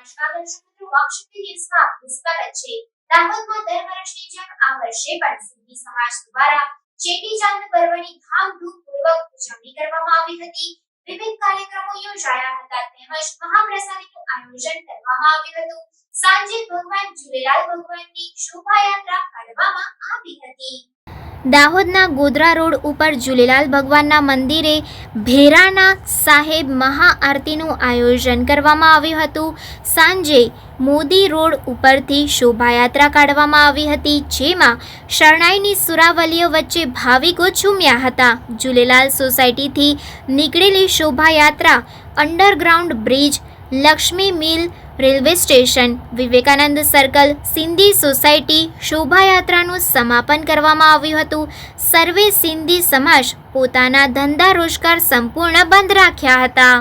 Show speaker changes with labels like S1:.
S1: નમસ્કાર દર્શક મિત્રો, વાકશક્તિ ન્યૂઝમાં આપનું સ્વાગત છે। દાહોદમાં દર વર્ષની જેમ આ વર્ષે પણ સિંધી સમાજ દ્વારા ચેટીચાંદ પર્વની ધામધૂમપૂર્વક ઉજવણી કરવામાં આવી હતી। વિવિધ કાર્યક્રમો યોજાયા હતા તેમજ મહાપ્રસાદીનું આયોજન કરવામાં આવ્યું હતું। સાંજે ભગવાન ઝૂલેલાલ ભગવાનની શોભાયાત્રા કાઢવામાં આવી હતી। દાહોદના ગોધરા રોડ ઉપર ઝૂલેલાલ ભગવાનના મંદિરે ભેરાના સાહેબ મહાઆરતીનું આયોજન કરવામાં આવ્યું હતું। સાંજે મોદી રોડ ઉપરથી શોભાયાત્રા કાઢવામાં આવી હતી, જેમાં શરણાઈની સુરાવલીઓ વચ્ચે ભાવિકો ઝૂમ્યા હતા। ઝૂલેલાલ સોસાયટીથી નીકળેલી શોભાયાત્રા underground bridge, Laxmi mill, railway station, Vivekananda circle, Sindhi society શોભાયાત્રાનું સમાપન કરવામાં આવ્યું હતું। સર્વે સિંધી સમાજ પોતાના ધંધા રોજગાર સંપૂર્ણ બંધ રાખ્યા હતા।